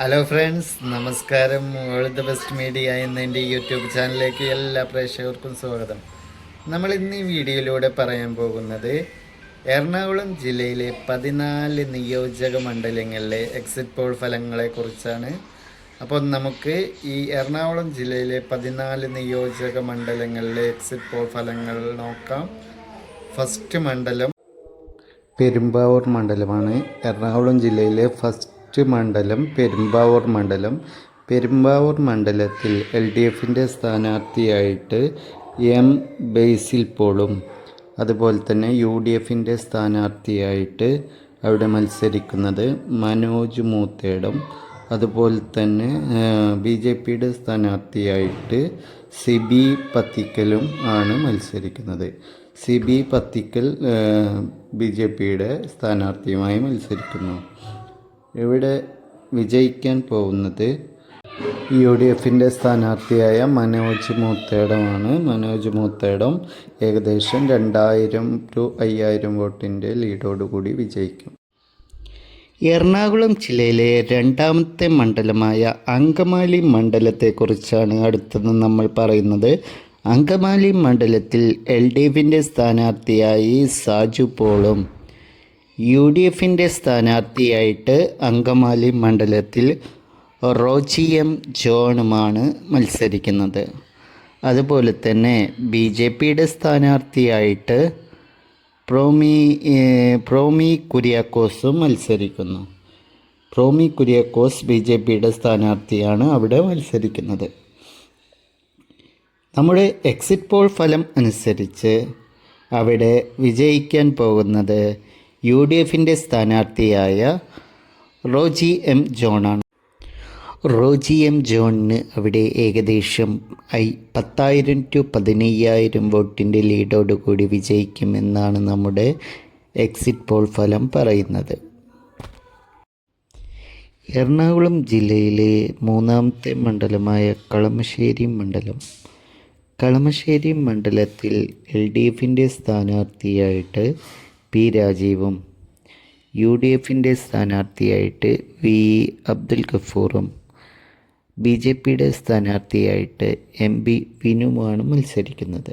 Hello friends, നമസ്കാരം. All the best media എന്ന എൻ്റെ യൂട്യൂബ് ചാനലിലേക്ക് എല്ലാ പ്രേക്ഷകർക്കും സ്വാഗതം. നമ്മൾ ഇന്ന് ഈ വീഡിയോയിലൂടെ പറയാൻ പോകുന്നത് എറണാകുളം ജില്ലയിലെ 14 നിയോജക മണ്ഡലങ്ങളിലെ എക്സിറ്റ് പോൾ ഫലങ്ങളെക്കുറിച്ചാണ്. അപ്പോൾ നമുക്ക് ഈ എറണാകുളം ജില്ലയിലെ 14 നിയോജക മണ്ഡലങ്ങളിലെ എക്സിറ്റ് പോൾ ഫലങ്ങൾ നോക്കാം. ഫസ്റ്റ് മണ്ഡലം പെരുമ്പാവൂർ മണ്ഡലമാണ്. എറണാകുളം ജില്ലയിലെ ഫസ്റ്റ് മണ്ഡലം പെരുമ്പാവൂർ മണ്ഡലത്തിൽ LDFിൻ്റെ സ്ഥാനാർത്ഥിയായിട്ട് എം ബേസിൽ പോളും അതുപോലെ തന്നെ UDFിൻ്റെ സ്ഥാനാർത്ഥിയായിട്ട് അവിടെ മത്സരിക്കുന്നത് മനോജ് മൂത്തേടം, അതുപോലെ തന്നെ BJPയുടെ സ്ഥാനാർത്ഥിയായിട്ട് സിബി പത്തിക്കലും ആണ് മത്സരിക്കുന്നത്. സിബി പത്തിക്കൽ BJPയുടെ സ്ഥാനാർത്ഥിയുമായി മത്സരിക്കുന്നു. ഇവിടെ വിജയിക്കാൻ പോകുന്നത് UDFിൻ്റെ സ്ഥാനാർത്ഥിയായ മനോജ് മൂത്തേടമാണ്. മനോജ് മൂത്തേടം ഏകദേശം 2000 to 5000 വോട്ടിൻ്റെ ലീഡോടുകൂടി വിജയിക്കും. എറണാകുളം ജില്ലയിലെ രണ്ടാമത്തെ മണ്ഡലമായ അങ്കമാലി മണ്ഡലത്തെക്കുറിച്ചാണ് അടുത്തത് നമ്മൾ പറയുന്നത്. അങ്കമാലി മണ്ഡലത്തിൽ LDFിൻ്റെ സ്ഥാനാർത്ഥിയായി സാജു പോളും UDFിൻ്റെ സ്ഥാനാർത്ഥിയായിട്ട് അങ്കമാലി മണ്ഡലത്തിൽ റോജി എം ജോണുമാണ് മത്സരിക്കുന്നത്. അതുപോലെ തന്നെ BJPയുടെ സ്ഥാനാർത്ഥിയായിട്ട് പ്രോമി കുര്യാക്കോസും മത്സരിക്കുന്നു. പ്രോമി കുര്യാക്കോസ് BJPയുടെ സ്ഥാനാർത്ഥിയാണ് അവിടെ മത്സരിക്കുന്നത്. നമ്മുടെ എക്സിറ്റ് പോൾ ഫലം അനുസരിച്ച് അവിടെ വിജയിക്കാൻ പോകുന്നത് UDFിൻ്റെ സ്ഥാനാർത്ഥിയായ റോജി എം ജോണാണ്. റോജി എം ജോണിന് അവിടെ ഏകദേശം 10,000 to 15,000 വോട്ടിൻ്റെ ലീഡോടുകൂടി വിജയിക്കുമെന്നാണ് നമ്മുടെ എക്സിറ്റ് പോൾ ഫലം പറയുന്നത്. എറണാകുളം ജില്ലയിലെ മൂന്നാമത്തെ മണ്ഡലമായ കളമശ്ശേരി മണ്ഡലത്തിൽ LDFിൻ്റെ സ്ഥാനാർത്ഥിയായിട്ട് P രാജീവും UDFിൻ്റെ സ്ഥാനാർത്ഥിയായിട്ട് V അബ്ദുൽ ഗഫൂറും BJPയുടെ സ്ഥാനാർത്ഥിയായിട്ട് MB വിനുമാണ് മത്സരിക്കുന്നത്.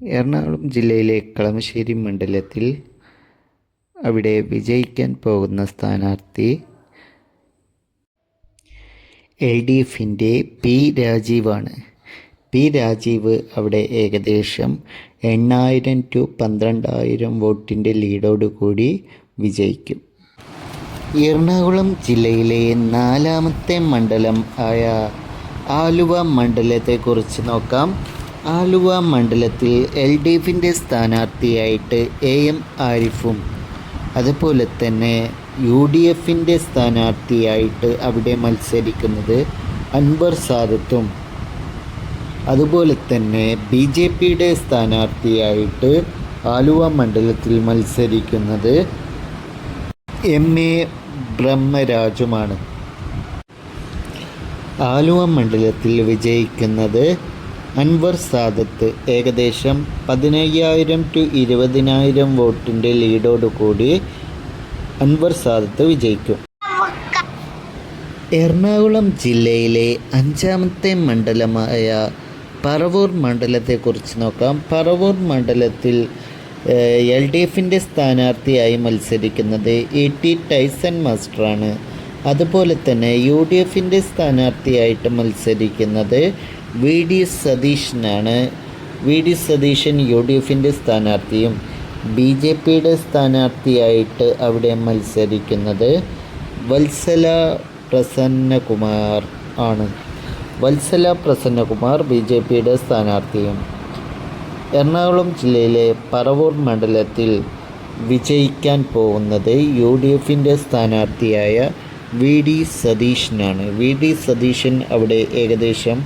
എറണാകുളം ജില്ലയിലെ കളമശ്ശേരി മണ്ഡലത്തിൽ അവിടെ വിജയിക്കാൻ പോകുന്ന സ്ഥാനാർത്ഥി LDFിൻ്റെ P രാജീവാണ്. P രാജീവ് അവിടെ ഏകദേശം 8,000 to 12,000 വോട്ടിൻ്റെ ലീഡോടുകൂടി വിജയിക്കും. എറണാകുളം ജില്ലയിലെ നാലാമത്തെ മണ്ഡലം ആയ ആലുവ മണ്ഡലത്തെക്കുറിച്ച് നോക്കാം. ആലുവ മണ്ഡലത്തിൽ LDFിൻ്റെ സ്ഥാനാർത്ഥിയായിട്ട് AM ആരിഫും അതുപോലെ തന്നെ UDFിൻ്റെ സ്ഥാനാർത്ഥിയായിട്ട് അവിടെ മത്സരിക്കുന്നത് അൻവർ സാദത്തും അതുപോലെ തന്നെ BJPയുടെ സ്ഥാനാർത്ഥിയായിട്ട് ആലുവ മണ്ഡലത്തിൽ മത്സരിക്കുന്നത് MA ബ്രഹ്മരാജുമാണ്. ആലുവ മണ്ഡലത്തിൽ വിജയിക്കുന്നത് അൻവർ സാദത്ത് ഏകദേശം 15,000 to 20,000 വോട്ടിൻ്റെ ലീഡോടുകൂടി അൻവർ സാദത്ത് വിജയിക്കും. എറണാകുളം ജില്ലയിലെ അഞ്ചാമത്തെ മണ്ഡലമായ പറവൂർ മണ്ഡലത്തെക്കുറിച്ച് നോക്കാം. പറവൂർ മണ്ഡലത്തിൽ LDFിൻ്റെ സ്ഥാനാർത്ഥിയായി മത്സരിക്കുന്നത് AT ടൈസൺ മാസ്റ്ററാണ്. അതുപോലെ തന്നെ UDFിൻ്റെ സ്ഥാനാർത്ഥിയായിട്ട് മത്സരിക്കുന്നത് VD സതീശനാണ്. VD സതീശൻ UDFിൻ്റെ സ്ഥാനാർത്ഥിയും BJPയുടെ സ്ഥാനാർത്ഥിയായിട്ട് അവിടെ മത്സരിക്കുന്നത് വത്സല പ്രസന്നകുമാർ ആണ്. BJPയുടെ സ്ഥാനാർത്ഥിയും. എറണാകുളം ജില്ലയിലെ പറവൂർ മണ്ഡലത്തിൽ വിജയിക്കാൻ പോകുന്നത് UDFിൻ്റെ സ്ഥാനാർത്ഥിയായ VD സതീശനാണ്. VD സതീശൻ അവിടെ ഏകദേശം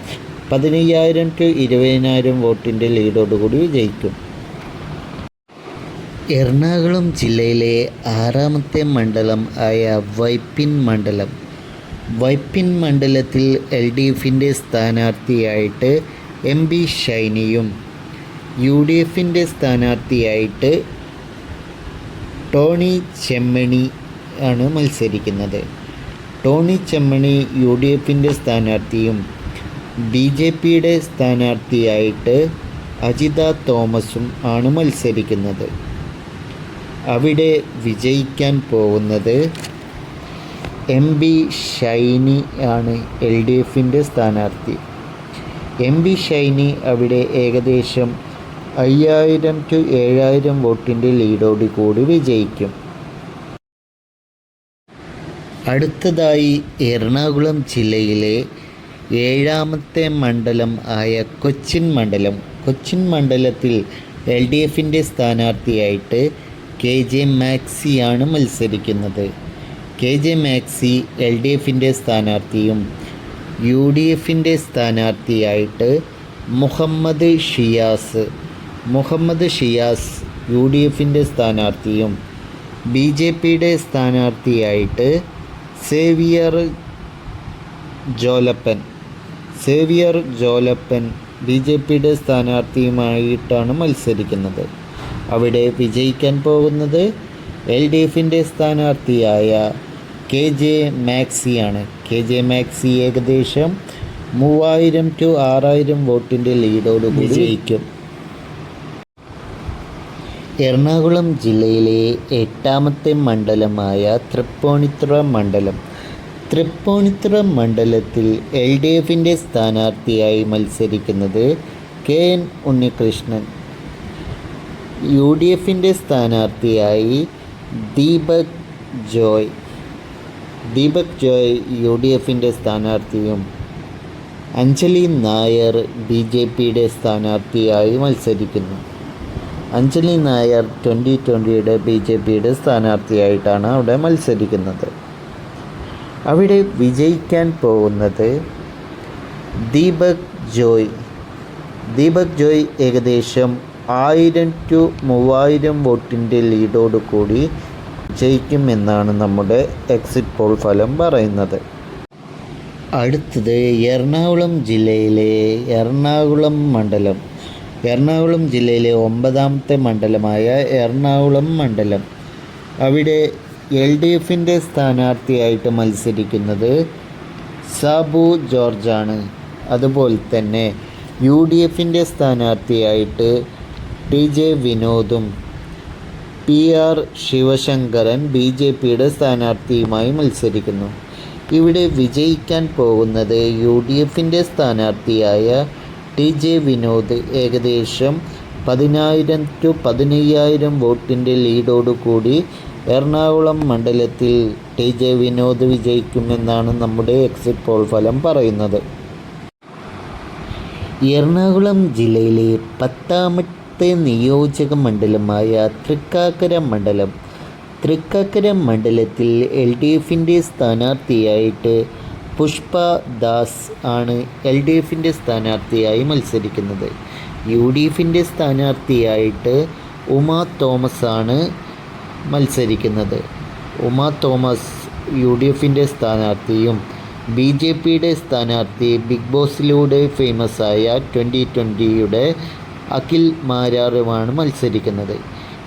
15,000 to 20,000 വോട്ടിൻ്റെ ലീഡോടുകൂടി വിജയിക്കും. എറണാകുളം ജില്ലയിലെ ആറാമത്തെ മണ്ഡലം ആയ വൈപ്പിൻ മണ്ഡലത്തിൽ LDFിൻ്റെ സ്ഥാനാർത്ഥിയായിട്ട് MB ഷൈനിയും UDFിൻ്റെ സ്ഥാനാർത്ഥിയായിട്ട് ടോണി ചെമ്മണി ആണ് മത്സരിക്കുന്നത്. ടോണി ചെമ്മണി UDFൻ്റെ സ്ഥാനാർത്ഥിയും BJPയുടെ സ്ഥാനാർത്ഥിയായിട്ട് അജിത തോമസും ആണ് മത്സരിക്കുന്നത്. അവിടെ വിജയിക്കാൻ പോകുന്നത് MB ഷൈനി ആണ് LDFൻ്റെ സ്ഥാനാർത്ഥി. MB ഷൈനി അവിടെ ഏകദേശം 5000 to 7000 വോട്ടിൻ്റെ ലീഡോട് കൂടി വിജയിക്കും. അടുത്തതായി എറണാകുളം ജില്ലയിലെ 7ാമത്തെ മണ്ഡലം ആയ കൊച്ചിൻ മണ്ഡലം. കൊച്ചിൻ മണ്ഡലത്തിൽ LDFൻ്റെ സ്ഥാനാർത്ഥിയായിട്ട് KJ മാക്സിയാണ് മത്സരിക്കുന്നത്. KJ മാക്സി LDFൻ്റെ സ്ഥാനാർത്ഥിയും UDFൻ്റെ സ്ഥാനാർത്ഥിയായിട്ട് മുഹമ്മദ് ഷിയാസ് UDFൻ്റെ സ്ഥാനാർത്ഥിയും BJPയുടെ സ്ഥാനാർത്ഥിയായിട്ട് സേവിയർ ജോലപ്പൻ BJPയുടെ സ്ഥാനാർത്ഥിയുമായിട്ടാണ് മത്സരിക്കുന്നത്. അവിടെ വിജയിക്കാൻ പോകുന്നത് LDFൻ്റെ സ്ഥാനാർത്ഥിയായ KJ മാക്സിയാണ്. KJ മാക്സി ഏകദേശം 3000 to 6000 വോട്ടിൻ്റെ ലീഡോട് വിജയിക്കും. എറണാകുളം ജില്ലയിലെ 8ാമത്തെ മണ്ഡലമായ തൃപ്പൂണിത്തുറ മണ്ഡലത്തിൽ LDFൻ്റെ സ്ഥാനാർത്ഥിയായി മത്സരിക്കുന്നത് KN ഉണ്ണികൃഷ്ണൻ. UDFൻ്റെ സ്ഥാനാർത്ഥിയായി ദീപക് ജോയ് UDFൻ്റെ സ്ഥാനാർത്ഥിയും അഞ്ജലി നായർ BJPയുടെ സ്ഥാനാർത്ഥിയായി മത്സരിക്കുന്നു. അഞ്ജലി നായർ 2020 BJPയുടെ സ്ഥാനാർത്ഥിയായിട്ടാണ് അവിടെ മത്സരിക്കുന്നത്. അവിടെ വിജയിക്കാൻ പോകുന്നത് ദീപക് ജോയ് ഏകദേശം 1000 to 3000 വോട്ടിൻ്റെ ലീഡോട് കൂടി ജയിക്കുമെന്നാണ് നമ്മുടെ എക്സിറ്റ് പോൾ ഫലം പറയുന്നത്. അടുത്തത് എറണാകുളം ജില്ലയിലെ എറണാകുളം ജില്ലയിലെ 9ാമത്തെ മണ്ഡലമായ എറണാകുളം മണ്ഡലം. അവിടെ LDFൻ്റെ സ്ഥാനാർത്ഥിയായിട്ട് മത്സരിക്കുന്നത് സാബു ജോർജാണ്. അതുപോലെ തന്നെ UDFൻ്റെ സ്ഥാനാർത്ഥിയായിട്ട് TJ വിനോദും PR ശിവശങ്കരൻ BJPയുടെ സ്ഥാനാർത്ഥിയുമായി മത്സരിക്കുന്നു. ഇവിടെ വിജയിക്കാൻ പോകുന്നത് UDFൻ്റെ സ്ഥാനാർത്ഥിയായ TJ വിനോദ് ഏകദേശം 10000 to 15000 വോട്ടിൻ്റെ ലീഡോടുകൂടി എറണാകുളം മണ്ഡലത്തിൽ TJ വിനോദ് വിജയിക്കുമെന്നാണ് നമ്മുടെ എക്സിറ്റ് പോൾ ഫലം പറയുന്നത്. എറണാകുളം ജില്ലയിലെ 10ാമത്തെ നിയോജക മണ്ഡലമായ തൃക്കാക്കര മണ്ഡലത്തിൽ LDFൻ്റെ സ്ഥാനാർത്ഥിയായിട്ട് പുഷ്പ ദാസ് ആണ് LDFൻ്റെ സ്ഥാനാർത്ഥിയായി മത്സരിക്കുന്നത്. UDFൻ്റെ സ്ഥാനാർത്ഥിയായിട്ട് ഉമാ തോമസ് ആണ് മത്സരിക്കുന്നത്. ഉമാ തോമസ് UDFൻ്റെ സ്ഥാനാർത്ഥിയും BJPയുടെ സ്ഥാനാർത്ഥി ബിഗ് ബോസിലൂടെ ഫേമസ് ആയ 2020യുടെ അഖിൽ മാരാറുമാണ് മത്സരിക്കുന്നത്.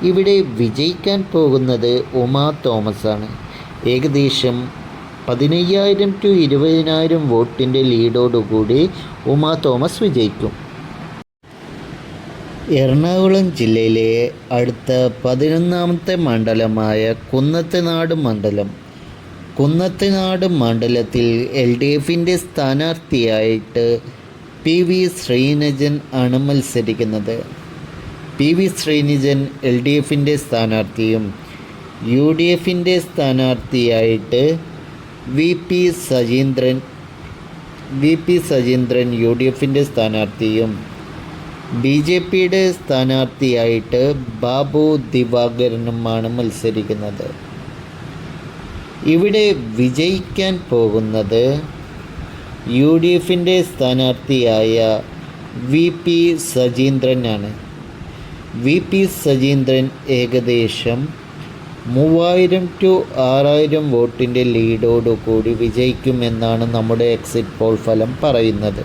ഇവിടെ വിജയിക്കാൻ പോകുന്നത് ഉമാ തോമസ് ആണ്. ഏകദേശം 15000 to 20000 വോട്ടിൻ്റെ ലീഡോടുകൂടി ഉമാ തോമസ് വിജയിക്കും. എറണാകുളം ജില്ലയിലെ അടുത്ത 11ാമത്തെ മണ്ഡലമായ കുന്നത്തനാട് മണ്ഡലത്തിൽ LDFൻ്റെ സ്ഥാനാർത്ഥിയായിട്ട് PV ശ്രീനിജൻ ആണ് മത്സരിക്കുന്നത്. PV ശ്രീനിജൻ LDFൻ്റെ സ്ഥാനാർത്ഥിയും UDFൻ്റെ സ്ഥാനാർത്ഥിയായിട്ട് VP സജീന്ദ്രൻ UDFൻ്റെ സ്ഥാനാർത്ഥിയും BJPയുടെ സ്ഥാനാർത്ഥിയായിട്ട് ബാബു ദിവാകരനുമാണ് മത്സരിക്കുന്നത്. ഇവിടെ വിജയിക്കാൻ പോകുന്നത് UDFൻ്റെ സ്ഥാനാർത്ഥിയായ VP സജീന്ദ്രനാണ്. VP സജീന്ദ്രൻ ഏകദേശം 3000 to 6000 വോട്ടിൻ്റെ ലീഡോടുകൂടി വിജയിക്കുമെന്നാണ് നമ്മുടെ എക്സിറ്റ് പോൾ ഫലം പറയുന്നത്.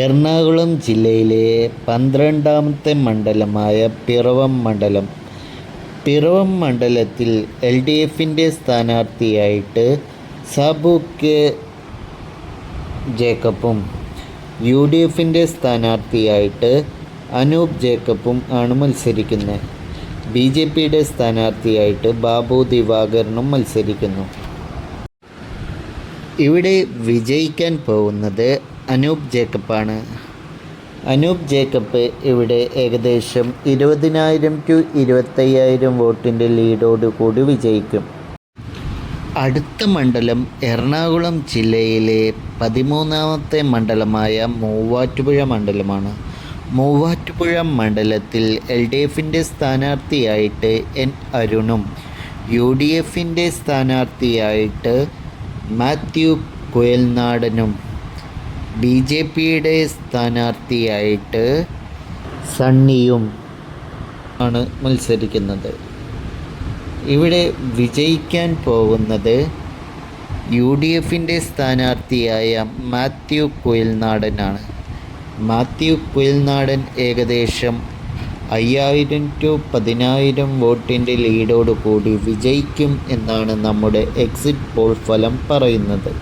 എറണാകുളം ജില്ലയിലെ 12ാമത്തെ മണ്ഡലമായ പിറവം മണ്ഡലത്തിൽ LDFിൻ്റെ സ്ഥാനാർത്ഥിയായിട്ട് സാബു കെ ജേക്കബും UDFിൻ്റെ സ്ഥാനാർത്ഥിയായിട്ട് അനൂപ് ജേക്കബും ആണ് മത്സരിക്കുന്നത്. BJPയുടെ സ്ഥാനാർത്ഥിയായിട്ട് ബാബു ദിവാകരനും മത്സരിക്കുന്നു. ഇവിടെ വിജയിക്കാൻ പോകുന്നത് അനൂപ് ജേക്കബാണ്. അനൂപ് ജേക്കബ് ഇവിടെ ഏകദേശം 20,000 to 25,000 വോട്ടിൻ്റെ ലീഡോടുകൂടി വിജയിക്കും. അടുത്ത മണ്ഡലം എറണാകുളം ജില്ലയിലെ 13ാമത്തെ മണ്ഡലമായ മൂവാറ്റുപുഴ മണ്ഡലമാണ്. മൂവാറ്റുപുഴ മണ്ഡലത്തിൽ LDFിൻ്റെ സ്ഥാനാർത്ഥിയായിട്ട് N അരുണും UDFിൻ്റെ സ്ഥാനാർത്ഥിയായിട്ട് മാത്യു കുയൽനാടനും BJPയുടെ സ്ഥാനാർത്ഥിയായിട്ട് സണ്ണിയും ആണ് മത്സരിക്കുന്നത്. ഇവിടെ വിജയിക്കാൻ പോകുന്നത് UDFിൻ്റെ സ്ഥാനാർത്ഥിയായ മാത്യു കുയൽനാടനാണ്. മാത്യു കുയൽനാടൻ ഏകദേശം 5,000 to 10,000 വോട്ടിൻ്റെ ലീഡോടുകൂടി വിജയിക്കും എന്നാണ് നമ്മുടെ എക്സിറ്റ് പോൾ ഫലം പറയുന്നത്.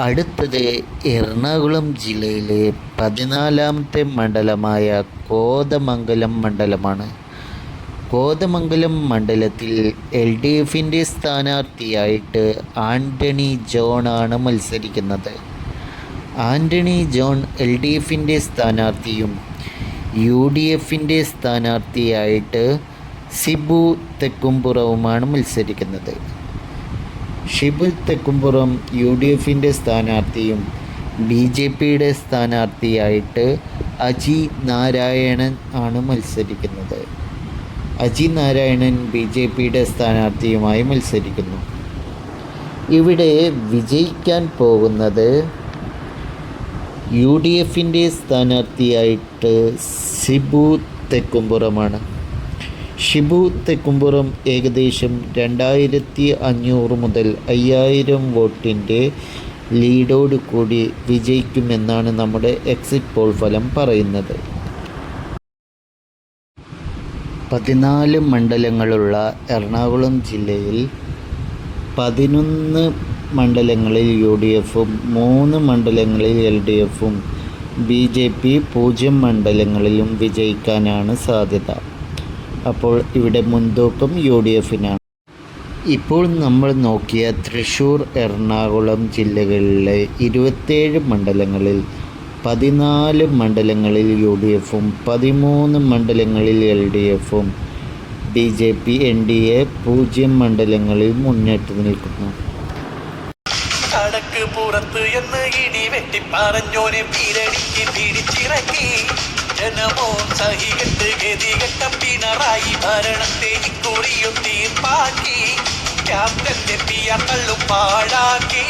അടുത്തത് എറണാകുളം ജില്ലയിലെ 14ാമത്തെ മണ്ഡലമായ കോതമംഗലം മണ്ഡലമാണ്. കോതമംഗലം മണ്ഡലത്തിൽ LDFിൻ്റെ സ്ഥാനാർത്ഥിയായിട്ട് ആൻ്റണി ജോൺ ആണ് മത്സരിക്കുന്നത്. ആൻ്റണി ജോൺ LDFിൻ്റെ സ്ഥാനാർത്ഥിയും UDFിൻ്റെ സ്ഥാനാർത്ഥിയായിട്ട് ഷിബു തെക്കുംപുറവുമാണ് മത്സരിക്കുന്നത്. ഷിബു തെക്കുംപുറം UDFിൻ്റെ സ്ഥാനാർത്ഥിയും BJPയുടെ സ്ഥാനാർത്ഥിയായിട്ട് അജി നാരായണൻ ആണ് മത്സരിക്കുന്നത്. അജി നാരായണൻ BJPയുടെ സ്ഥാനാർത്ഥിയുമായി മത്സരിക്കുന്നു. ഇവിടെ വിജയിക്കാൻ പോകുന്നത് UDFിൻ്റെ സ്ഥാനാർത്ഥിയായിട്ട് ഷിബു തെക്കുംപുറമാണ്. ഷിബു തെക്കുംപുറം ഏകദേശം 2,500 മുതൽ 5,000 വോട്ടിൻ്റെ ലീഡോടുകൂടി വിജയിക്കുമെന്നാണ് നമ്മുടെ എക്സിറ്റ് പോൾ ഫലം പറയുന്നത്. 14 മണ്ഡലങ്ങളുള്ള എറണാകുളം ജില്ലയിൽ 11 മണ്ഡലങ്ങളിൽ UDFും 3 മണ്ഡലങ്ങളിൽ LDFും BJP 0 മണ്ഡലങ്ങളിലും വിജയിക്കാനാണ് സാധ്യത. അപ്പോൾ ഇവിടെ മുൻതൂക്കം UDFിനാണ്. ഇപ്പോൾ നമ്മൾ നോക്കിയ തൃശ്ശൂർ, എറണാകുളം ജില്ലകളിലെ 27 മണ്ഡലങ്ങളിൽ 14 മണ്ഡലങ്ങളിൽ UDFും 13 മണ്ഡലങ്ങളിൽ LDFും BJP NDA 0 മണ്ഡലങ്ങളിൽ മുന്നിട്ട് നിൽക്കുന്നു. കടക്ക് പുറത്ത് എന്ന് ഇടി വെട്ടി പറഞ്ഞോനെ പീരടിക്ക് പിടിച്ചിറക്കി ജനമോ സഹികെട്ട് ഗതികെട്ട പിണറായി ഭരണത്തെ ഇക്കുറിയും തീർപ്പാക്കി ക്യാപ്റ്റന്റെ പിയാക്കളും പാഴാക്കി.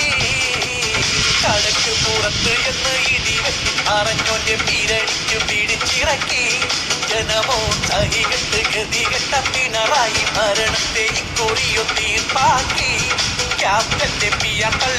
കടക്ക് പുറത്ത് എന്ന് ഇടി വെട്ടി പറഞ്ഞോന്റെ പീരടിക്ക് പിടിച്ചിറക്കി ജനമോ സഹികെട്ട് ഗതികെട്ട പിണറായി ഭരണത്തെ ഇക്കുറിയും തീർപ്പാക്കി ക്യാപ്റ്റന്റെ പിയാക്കൾ